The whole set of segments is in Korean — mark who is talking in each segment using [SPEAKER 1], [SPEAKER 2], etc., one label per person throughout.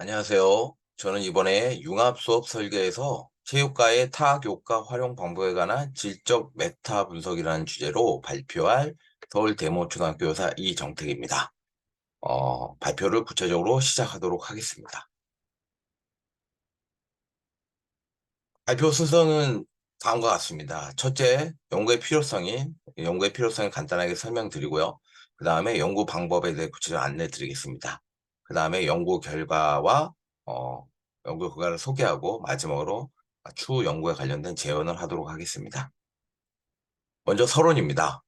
[SPEAKER 1] 안녕하세요. 저는 이번에 융합 수업 설계에서 체육과의 타교과 활용 방법에 관한 질적 메타 분석이라는 주제로 발표할 서울 대모초등학교 교사 이정택입니다. 발표를 구체적으로 시작하도록 하겠습니다. 발표 순서는 다음과 같습니다. 첫째, 연구의 필요성을 간단하게 설명드리고요. 그 다음에 연구 방법에 대해 구체적으로 안내 드리겠습니다. 그 다음에 어, 연구 결과를 소개하고 마지막으로 추후 연구에 관련된 제언을 하도록 하겠습니다. 먼저 서론입니다.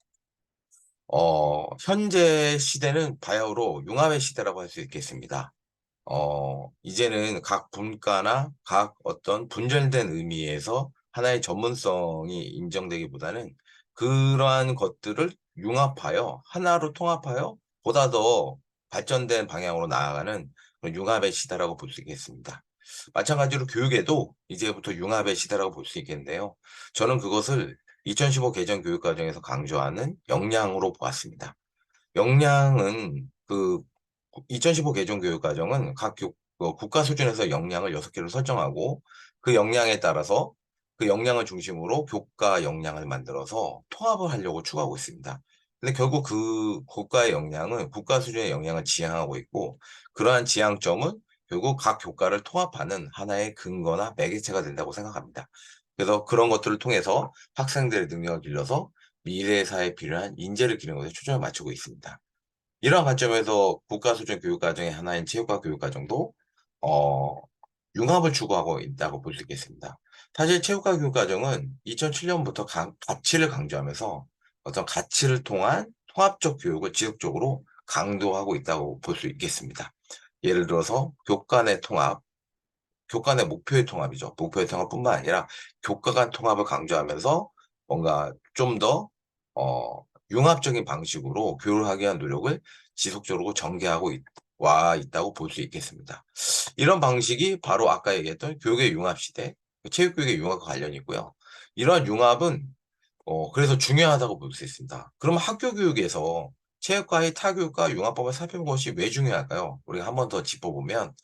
[SPEAKER 1] 현재 시대는 바야흐로 융합의 시대라고 할 수 있겠습니다. 이제는 각 분과나 각 어떤 분절된 의미에서 하나의 전문성이 인정되기보다는 그러한 것들을 융합하여 하나로 통합하여 보다 더 발전된 방향으로 나아가는 그런 융합의 시대라고 볼 수 있겠습니다. 마찬가지로 교육에도 이제부터 융합의 시대라고 볼 수 있겠는데요. 저는 그것을 2015 개정 교육과정에서 강조하는 역량으로 보았습니다. 역량은 2015 개정 교육과정은 국가 수준에서 역량을 6개로 설정하고 그 역량에 따라서 그 역량을 중심으로 교과 역량을 만들어서 통합을 하려고 추구하고 있습니다. 근데 결국 그 국가의 역량은 국가 수준의 역량을 지향하고 있고 그러한 지향점은 결국 각 교과를 통합하는 하나의 근거나 매개체가 된다고 생각합니다. 그래서 그런 것들을 통해서 학생들의 능력을 길러서 미래 사회에 필요한 인재를 기르는 것에 초점을 맞추고 있습니다. 이러한 관점에서 국가 수준 교육 과정의 하나인 체육과 교육 과정도 어, 융합을 추구하고 있다고 볼 수 있겠습니다. 사실 체육과 교육 과정은 2007년부터 가치를 강조하면서 어떤 가치를 통한 통합적 교육을 지속적으로 강조하고 있다고 볼 수 있겠습니다. 예를 들어서 교과 내 목표의 통합이죠. 목표의 통합뿐만 아니라 교과 간 통합을 강조하면서 뭔가 좀 더 융합적인 방식으로 교육을 하기 위한 노력을 지속적으로 전개하고 와 있다고 볼 수 있겠습니다. 이런 방식이 바로 아까 얘기했던 교육의 융합 시대, 체육교육의 융합과 관련이 있고요. 이러한 융합은 그래서 중요하다고 볼 수 있습니다. 그럼 학교 교육에서 체육과의 타교육과 융합법을 살펴본 것이 왜 중요할까요? 우리가 한번 더 짚어보면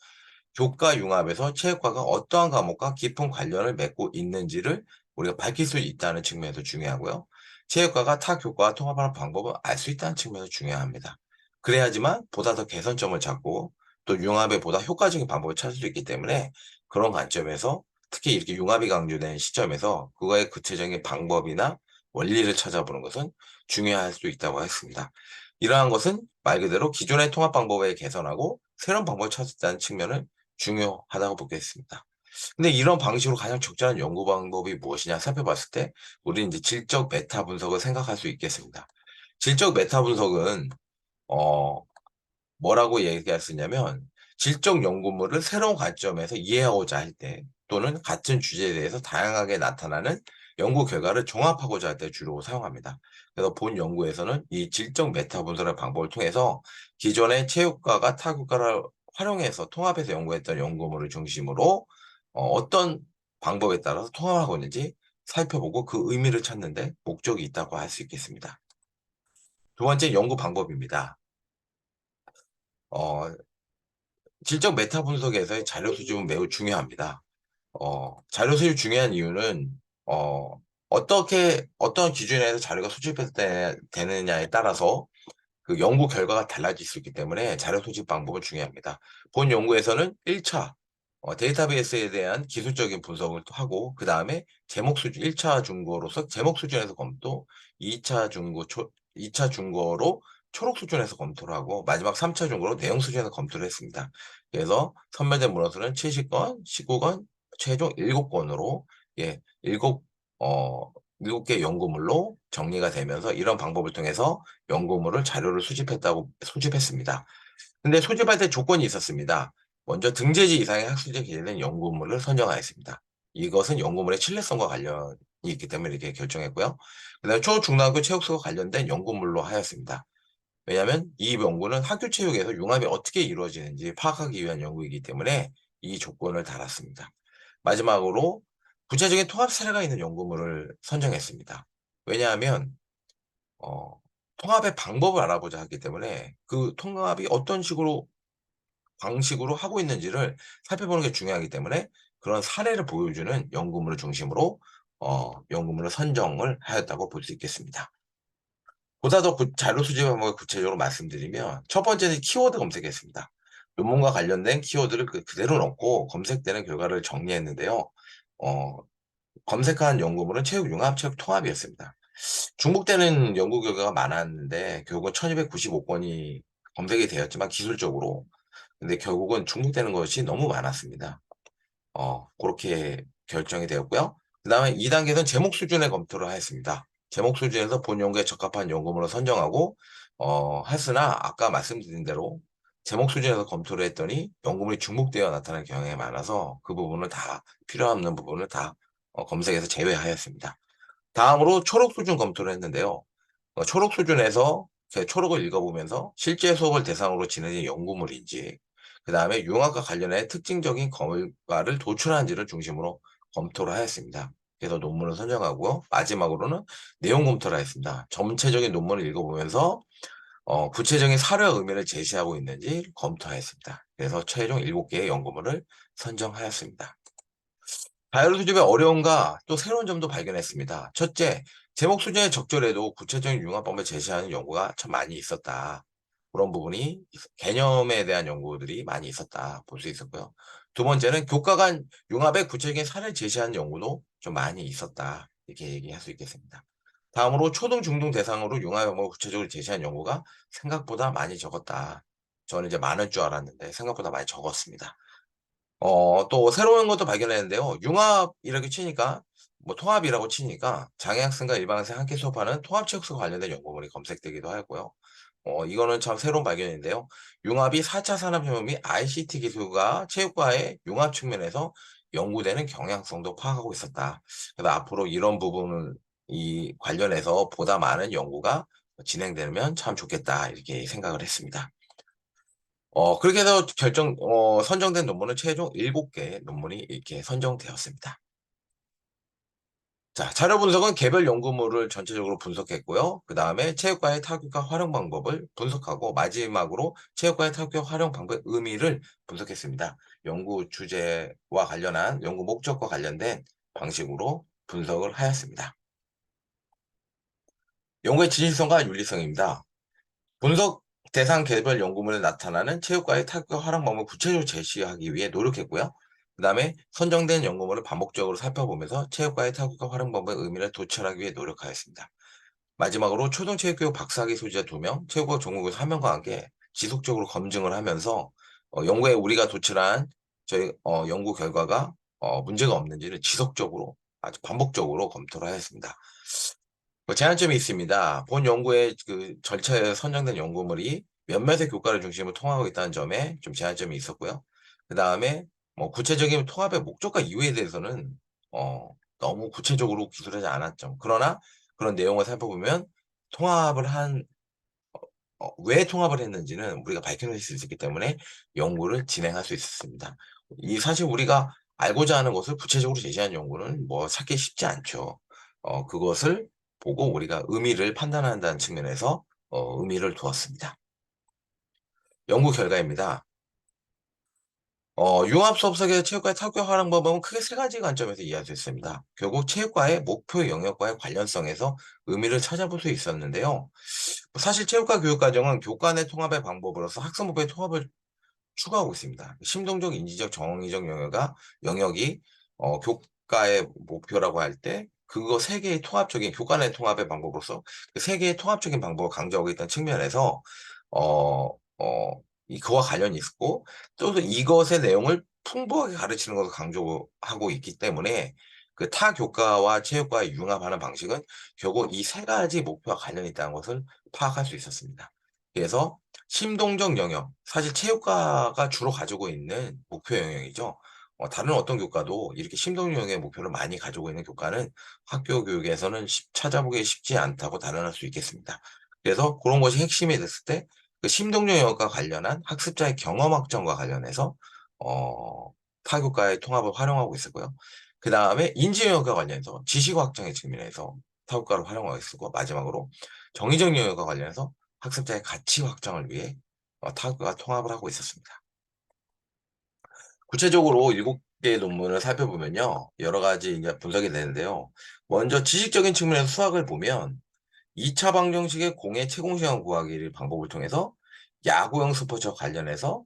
[SPEAKER 1] 교과 융합에서 체육과가 어떠한 과목과 깊은 관련을 맺고 있는지를 우리가 밝힐 수 있다는 측면에서 중요하고요. 체육과가 타 교과와 통합하는 방법을 알 수 있다는 측면에서 중요합니다. 그래야지만 보다 더 개선점을 찾고 또 융합에 보다 효과적인 방법을 찾을 수 있기 때문에 그런 관점에서 특히 이렇게 융합이 강조된 시점에서 그거의 구체적인 방법이나 원리를 찾아보는 것은 중요할 수 있다고 했습니다. 이러한 것은 말 그대로 기존의 통합 방법을 개선하고 새로운 방법을 찾았다는 측면을 중요하다고 보겠습니다. 근데 이런 방식으로 가장 적절한 연구 방법이 무엇이냐 살펴봤을 때 우리는 이제 질적 메타 분석을 생각할 수 있겠습니다. 질적 메타 분석은 어 뭐라고 얘기할 수 있냐면 질적 연구물을 새로운 관점에서 이해하고자 할 때 또는 같은 주제에 대해서 다양하게 나타나는 연구 결과를 종합하고자 할 때 주로 사용합니다. 그래서 본 연구에서는 이 질적 메타 분석의 방법을 통해서 기존의 체육과가 타국과를 활용해서 통합해서 연구했던 연구물을 중심으로 어떤 방법에 따라서 통합하고 있는지 살펴보고 그 의미를 찾는 데 목적이 있다고 할 수 있겠습니다. 두 번째 연구 방법입니다. 어 질적 메타 분석에서의 자료 수집은 매우 중요합니다. 자료 수집 중요한 이유는 어 어떤 기준에서 자료가 되느냐에 따라서 그 연구 결과가 달라질 수 있기 때문에 자료 소집 방법은 중요합니다. 본 연구에서는 1차 데이터베이스에 대한 기술적인 분석을 또 하고 그다음에 제목 수준 1차 중거로서 제목 수준에서 검토, 2차 중거로 초록 수준에서 검토를 하고 마지막 3차 중거로 내용 수준에서 검토를 했습니다. 그래서 선별된 문헌수는 70건, 19건, 최종 7건으로 예, 7 어 7개 연구물로 정리가 되면서 이런 방법을 통해서 연구물을 자료를 수집했습니다. 근데 소집할 때 조건이 있었습니다. 먼저 등재지 이상의 학술지에 기재된 연구물을 선정하였습니다. 이것은 연구물의 신뢰성과 관련이 있기 때문에 이렇게 결정했고요. 그다음에 초중등학교 체육수와 관련된 연구물로 하였습니다. 왜냐하면 이 연구는 학교 체육에서 융합이 어떻게 이루어지는지 파악하기 위한 연구이기 때문에 이 조건을 달았습니다. 마지막으로 구체적인 통합 사례가 있는 연구물을 선정했습니다. 왜냐하면 어 통합의 방법을 알아보자 하기 때문에 그 통합이 어떤 식으로 방식으로 하고 있는지를 살펴보는 게 중요하기 때문에 그런 사례를 보여주는 연구물을 중심으로 연구물을 선정을 하였다고 볼 수 있겠습니다. 보다 더 자료 수집 방법을 구체적으로 말씀드리면 첫 번째는 키워드 검색했습니다. 논문과 관련된 키워드를 그대로 넣고 검색되는 결과를 정리했는데요. 어 검색한 연구물은 체육 융합, 체육 통합이었습니다. 중복되는 연구 결과가 많았는데 결국은 1295 건이 검색이 되었지만 기술적으로 근데 결국은 중복되는 것이 너무 많았습니다. 고렇게 결정이 되었고요. 그다음에 2 단계는 제목 수준의 검토를 하였습니다. 제목 수준에서 본 연구에 적합한 연구물을 선정하고 했으나 아까 말씀드린 대로 제목 수준에서 검토를 했더니 연구물이 중복되어 나타나는 경향이 많아서 그 부분을 다 필요 없는 부분을 다 검색해서 제외하였습니다. 다음으로 초록 수준 검토를 했는데요. 초록 수준에서 제 초록을 읽어보면서 실제 수업을 대상으로 진행된 연구물인지 그다음에 융합과 관련해 특징적인 결과를 도출하는지를 중심으로 검토를 하였습니다. 그래서 논문을 선정하고요. 마지막으로는 내용 검토를 하였습니다. 전체적인 논문을 읽어보면서 구체적인 사료와 의미를 제시하고 있는지 검토하였습니다. 그래서 최종 7개의 연구물을 선정하였습니다. 자율 수집의 어려움과 또 새로운 점도 발견했습니다. 첫째, 제목 수준에 적절해도 구체적인 융합법을 제시하는 연구가 참 많이 있었다. 그런 부분이 개념에 대한 연구들이 많이 있었다 볼 수 있었고요. 두 번째는 교과 간 융합의 구체적인 사례를 제시하는 연구도 좀 많이 있었다. 이렇게 얘기할 수 있겠습니다. 다음으로 초등, 중등 대상으로 융합 방법을 구체적으로 제시한 연구가 생각보다 많이 적었다. 저는 이제 많을 줄 알았는데 생각보다 많이 적었습니다. 또 새로운 것도 발견했는데요. 융합 이렇게 치니까 뭐 통합이라고 치니까 장애 학생과 일반 학생 함께 수업하는 통합 체육과 관련된 연구물이 검색되기도 하고요. 이거는 참 새로운 발견인데요. 융합이 4차 산업혁명 및 ICT 기술과 체육과의 융합 측면에서 연구되는 경향성도 파악하고 있었다. 그래서 앞으로 이런 부분을 이 관련해서 보다 많은 연구가 진행되면 참 좋겠다 이렇게 생각을 했습니다. 그렇게 해서 선정된 논문은 최종 7개 논문이 이렇게 선정되었습니다. 자, 자료 분석은 개별 연구물을 전체적으로 분석했고요. 그다음에 체육과의 타격과 활용 방법을 분석하고 마지막으로 체육과의 타격과 활용 방법의 의미를 분석했습니다. 연구 주제와 관련한 연구 목적과 관련된 방식으로 분석을 하였습니다. 연구의 진실성과 윤리성입니다. 분석 대상 개별 연구물에 나타나는 체육과의 타격과 활용 방법을 구체적으로 제시하기 위해 노력했고요. 그다음에 선정된 연구물을 반복적으로 살펴보면서 체육과의 타격과 활용 방법의 의미를 도출하기 위해 노력하였습니다. 마지막으로 초등체육교육 박사학위 소지자 2명, 체육과 전공교사 1명과 함께 지속적으로 검증을 하면서 연구에 우리가 도출한 저희 연구 결과가 문제가 없는지를 지속적으로 아주 반복적으로 검토를 하였습니다. 제한점이 있습니다. 본 연구의 그 절차에 선정된 연구물이 몇몇의 교과를 중심으로 통하고 있다는 점에 좀 제한점이 있었고요. 그다음에 뭐 구체적인 통합의 목적과 이유에 대해서는 너무 구체적으로 기술하지 않았죠. 그러나 그런 내용을 살펴보면 통합을 한 왜 통합을 했는지는 우리가 밝혀낼 수 있었기 때문에 연구를 진행할 수 있었습니다. 이 사실 우리가 알고자 하는 것을 구체적으로 제시한 연구는 뭐 찾기 쉽지 않죠. 그것을 보고 우리가 의미를 판단한다는 측면에서 의미를 두었습니다. 연구 결과입니다. 융합 수업 설계 체육과의 타격 활용 방법은 크게 세 가지 관점에서 이해할 수 있습니다. 결국 체육과의 목표 영역과의 관련성에서 의미를 찾아볼 수 있었는데요. 사실 체육과 교육 과정은 교과 내 통합의 방법으로서 학습 목표의 통합을 추구하고 있습니다. 심동적, 인지적, 정의적 영역이 교과의 목표라고 할 때 그거 세 개의 통합적인 교과 내 통합의 방법으로서 그 세 개의 통합적인 방법을 강조하고 있다는 측면에서 어 그와 관련이 있고 또 이것의 내용을 풍부하게 가르치는 것을 강조하고 있기 때문에 그 타 교과와 체육과의 융합하는 방식은 결국 이 세 가지 목표와 관련이 있다는 것을 파악할 수 있었습니다. 그래서 심동적 영역, 사실 체육과가 주로 가지고 있는 목표 영역이죠. 다른 어떤 교과도 이렇게 심동적 영역의 목표를 많이 가지고 있는 교과는 학교 교육에서는 찾아보기 쉽지 않다고 단언할 수 있겠습니다. 그래서 그런 것이 핵심이 됐을 때 그 심동적 영역과 관련한 학습자의 경험 확정과 관련해서 어 타교과의 통합을 활용하고 있었고요. 그다음에 인지 영역과 관련해서 지식 확장의 측면에서 타교과를 활용하고 있었고 마지막으로 정의적 영역과 관련해서 학습자의 가치 확장을 위해 타교과 통합을 하고 있었습니다. 구체적으로 7개의 논문을 살펴보면요. 여러 가지 이제 분석이 되는데요. 먼저 지식적인 측면에서 수학을 보면 2차 방정식의 공의 채공시간 구하기 방법을 통해서 야구용 스포츠와 관련해서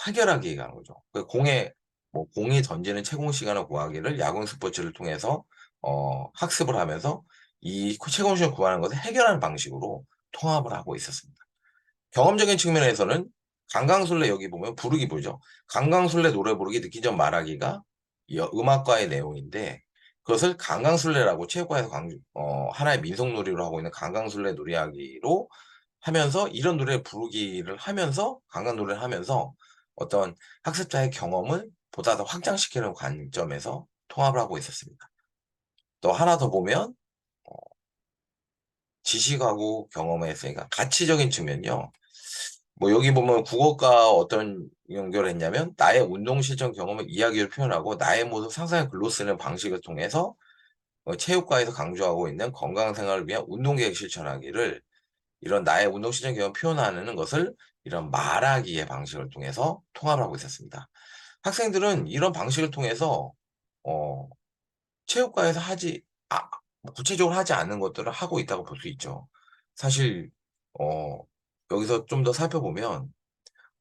[SPEAKER 1] 해결하기가 하는 거죠. 그 공이 던지는 채공 시간을 구하기를 야구용 스포츠를 통해서 학습을 하면서 이 채공 시간을 구하는 것을 해결하는 방식으로 통합을 하고 있었습니다. 경험적인 측면에서는 강강술래 여기 보면 부르기 보죠. 강강술래 노래 부르기 듣기 전 말하기가 음악과의 내용인데 그것을 강강술래라고 체육과에서 하나의 민속놀이로 하고 있는 강강술래 놀이하기로 하면서 이런 노래 부르기를 하면서 강강 노래를 하면서 어떤 학습자의 경험을 보다 더 확장시키는 관점에서 통합을 하고 있었습니다. 또 하나 더 보면 어, 지식하고 경험에 있으니까 가치적인 측면요. 뭐 여기 보면 국어과 어떤 연결을 했냐면 나의 운동 실전 경험을 이야기로 표현하고 나의 모습 상상의 글로 쓰는 방식을 통해서 체육과에서 강조하고 있는 건강 생활을 위한 운동 계획 실천하기를 이런 나의 운동 실전 경험 표현하는 것을 이런 말하기의 방식을 통해서 통합을 하고 있었습니다. 학생들은 이런 방식을 통해서 어 체육과에서 구체적으로 하지 않는 것들을 하고 있다고 볼 수 있죠. 사실 어 여기서 좀 더 살펴보면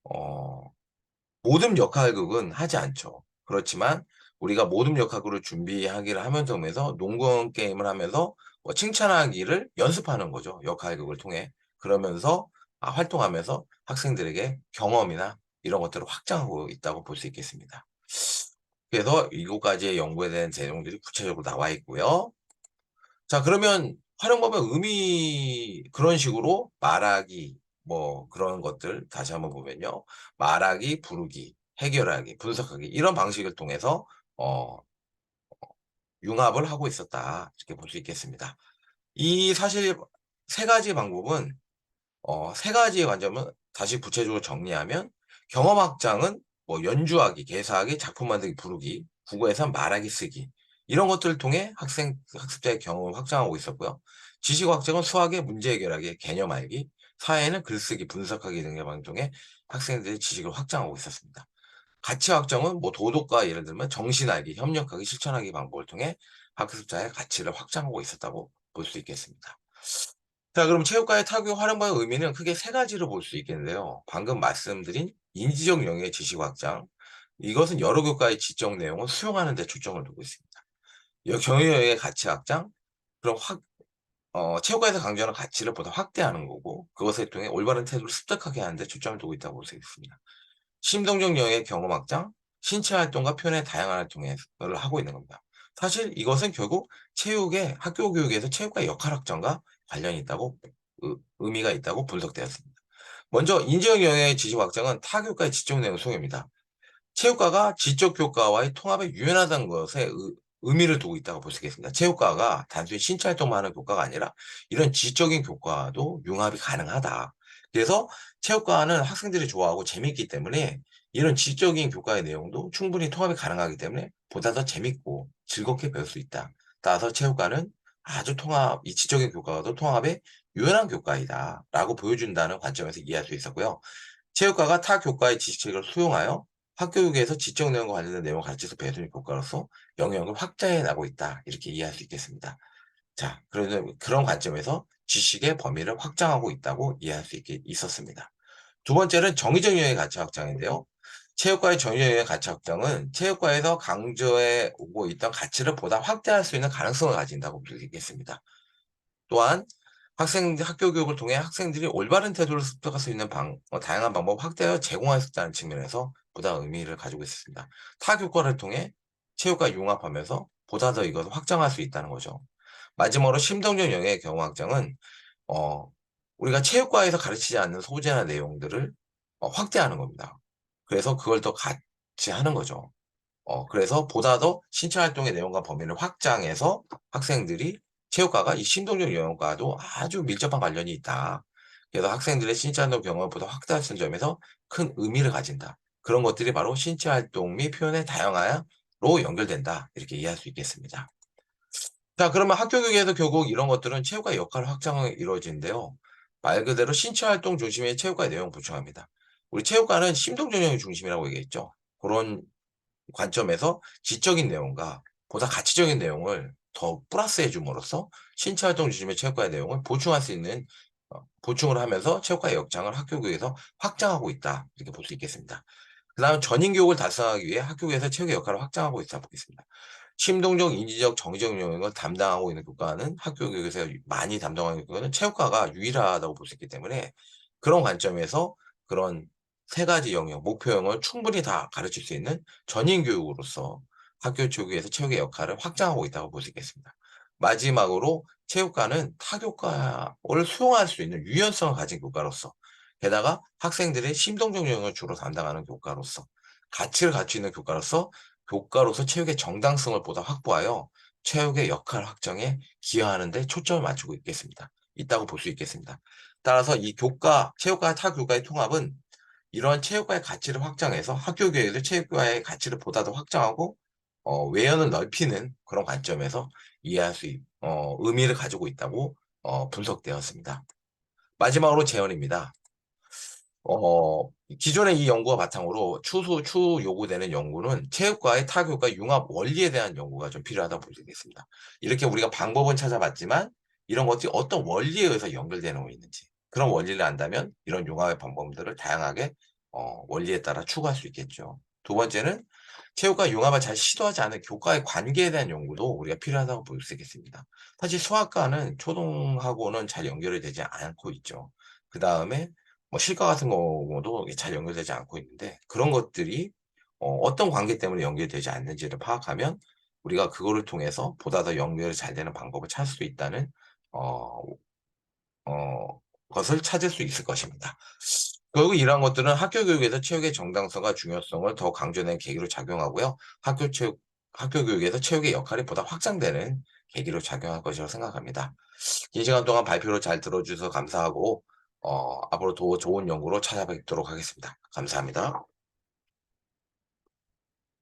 [SPEAKER 1] 어 모든 역할극은 하지 않죠. 그렇지만 우리가 모든 역할극을 준비하기를 하면서 농구 게임을 하면서 칭찬하기를 연습하는 거죠, 역할극을 통해. 그러면서 활동하면서 학생들에게 경험이나 이런 것들을 확장하고 있다고 볼 수 있겠습니다. 그래서 7가지의 연구에 대한 내용들이 구체적으로 나와 있고요. 자, 그러면 활용법의 의미 그런 식으로 말하기 뭐 그런 것들 다시 한번 보면요. 말하기, 부르기, 해결하기, 분석하기 이런 방식을 통해서 어 융합을 하고 있었다. 이렇게 볼 수 있겠습니다. 이 사실 3가지 방법은 3가지의 관점은 다시 구체적으로 정리하면 경험 확장은 뭐 연주하기, 개사하기, 작품 만들기, 부르기, 국어에선 말하기, 쓰기 이런 것들을 통해 학습자의 경험을 확장하고 있었고요. 지식 확장은 수학의 문제 해결하기, 개념 알기, 사회는 글쓰기, 분석하기 등의 방법을 통해 학생들의 지식을 확장하고 있었습니다. 가치 확장은 뭐 도덕과 예를 들면 정신 알기, 협력하기, 실천하기 방법을 통해 학습자의 가치를 확장하고 있었다고 볼 수 있겠습니다. 자, 그럼 체육과의 타격 활용과의 의미는 크게 3가지로 볼 수 있겠는데요. 방금 말씀드린 인지적 영역의 지식 확장. 이것은 여러 교과의 지적 내용을 수용하는 데 초점을 두고 있습니다. 경영 영역의 가치 확장. 그럼 체육과에서 강조하는 가치를 보다 확대하는 거고, 그것을 통해 올바른 태도를 습득하게 하는 데 초점을 두고 있다고 볼 수 있습니다. 심동적 영역의 경험 확장, 신체 활동과 표현의 다양한 활동을 하고 있는 겁니다. 사실 이것은 결국 학교 교육에서 체육과의 역할 확장과 관련이 있다고 의미가 있다고 분석되었습니다. 먼저 인지적 영역의 지식 확장은 타 교과의 지적 내용 소개입니다. 체육과가 지적 교과와의 통합에 유연하다는 것에 의미를 두고 있다고 볼 수 있겠습니다. 체육과가 단순히 신체 활동만 하는 교과가 아니라 이런 지적인 교과도 융합이 가능하다. 그래서 체육과는 학생들이 좋아하고 재밌기 때문에 이런 지적인 교과의 내용도 충분히 통합이 가능하기 때문에 보다 더 재밌고 즐겁게 배울 수 있다. 따라서 체육과는 이 지적인 교과와도 통합에 유연한 교과이다라고 보여준다는 관점에서 이해할 수 있었고요. 체육과가 타 교과의 지식을 수용하여 학교 교육에서 지적 내용과 관련된 내용을 가르쳐서 배우는 교과로서 영역을 확장해 나가고 있다. 이렇게 이해할 수 있겠습니다. 자, 그런 관점에서 지식의 범위를 확장하고 있다고 이해할 수 있었습니다. 두 번째는 정의적 영역의 가치 확장인데요. 체육과의 정의적 영역의 가치 확장은 체육과에서 강조해 오고 있던 가치를 보다 확대할 수 있는 가능성을 가진다고 볼 수 있겠습니다. 또한 학교 교육을 통해 학생들이 올바른 태도를 습득할 수 있는 다양한 방법 확대하여 제공할 수 있다는 측면에서 보다 의미를 가지고 있습니다. 타 교과를 통해 체육과 융합하면서 보다 더 이것을 확장할 수 있다는 거죠. 마지막으로 심동적 영역의 경험 확장은 어, 우리가 체육과에서 가르치지 않는 소재나 내용들을 확대하는 겁니다. 그래서 그걸 더 같이 하는 거죠. 그래서 보다 더 신체 활동의 내용과 범위를 확장해서 학생들이 체육과가 이 신동적 영역과도 아주 밀접한 관련이 있다. 그래서 학생들의 신체 활동 경험을 보다 확대할 점에서 큰 의미를 가진다. 그런 것들이 바로 신체 활동 및 표현의 다양화로 연결된다. 이렇게 이해할 수 있겠습니다. 자, 그러면 학교 교육에서 결국 이런 것들은 체육과의 역할 확장이 이루어지는데요. 말 그대로 신체 활동 중심의 체육과의 내용을 보충합니다. 우리 체육과는 심동적 영역 중심이라고 얘기했죠. 고런 관점에서 지적인 내용과 보다 가치적인 내용을 더 플러스해 줌으로써 신체 활동 중심의 체육과의 내용을 보충할 수 있는 보충을 하면서 체육과의 역량을 학교 교육에서 확장하고 있다. 이렇게 볼 수 있겠습니다. 그다음 전인 교육을 달성하기 위해 학교 교육에서 체육의 역할을 확장하고 있다 보겠습니다. 심동적, 인지적, 정의적 영역을 담당하고 있는 교과는 학교 교육에서 많이 담당하는 교과는 체육과가 유일하다고 볼 수 있기 때문에 그런 관점에서 그런 세 가지 영역, 목표형을 충분히 다 가르칠 수 있는 전인 교육으로서 학교 교육에서 체육의 역할을 확장하고 있다고 볼 수 있겠습니다. 마지막으로 체육과는 타교과를 수용할 수 있는 유연성을 가진 교과로서 게다가 학생들의 심동적 영역을 주로 담당하는 교과로서 가치를 갖추고 있는 교과로서 체육의 정당성을 보다 확보하여 체육의 역할 확정에 기여하는 데 초점을 맞추고 있다고 볼 수 있겠습니다. 따라서 이 체육과 타교과의 통합은 이러한 체육과의 가치를 확장해서 학교 교육에서 체육과의 가치를 보다 더 확장하고 외연을 넓히는 그런 관점에서 이해할 수 의미를 가지고 있다고 분석되었습니다. 마지막으로 제언입니다. 기존의 이 연구와 바탕으로 추후 요구되는 연구는 체육과의 타교과 융합 원리에 대한 연구가 좀 필요하다고 보겠습니다. 이렇게 우리가 방법은 찾아봤지만 이런 것들이 어떤 원리에 의해서 연결되는 거 있는지 그런 원리를 안다면 이런 융합의 방법들을 다양하게 원리에 따라 추구할 수 있겠죠. 두 번째는 체육과 융합을 잘 시도하지 않은 교과의 관계에 대한 연구도 우리가 필요하다고 볼 수 있겠습니다. 사실 수학과는 초등하고는 잘 연결이 되지 않고 있죠. 그 다음에 뭐 실과 같은 경우도 잘 연결되지 않고 있는데 그런 것들이 어떤 관계 때문에 연결되지 않는지를 파악하면 우리가 그거를 통해서 보다 더 연결이 잘 되는 방법을 찾을 수 있다는 어 것을 찾을 수 있을 것입니다. 결국 이러한 것들은 학교 교육에서 체육의 정당성과 중요성을 더 강조하는 계기로 작용하고요. 학교 교육에서 체육의 역할이 보다 확장되는 계기로 작용할 것이라고 생각합니다. 긴 시간 동안 발표를 잘 들어 주셔서 감사하고 앞으로 더 좋은 연구로 찾아뵙도록 하겠습니다. 감사합니다.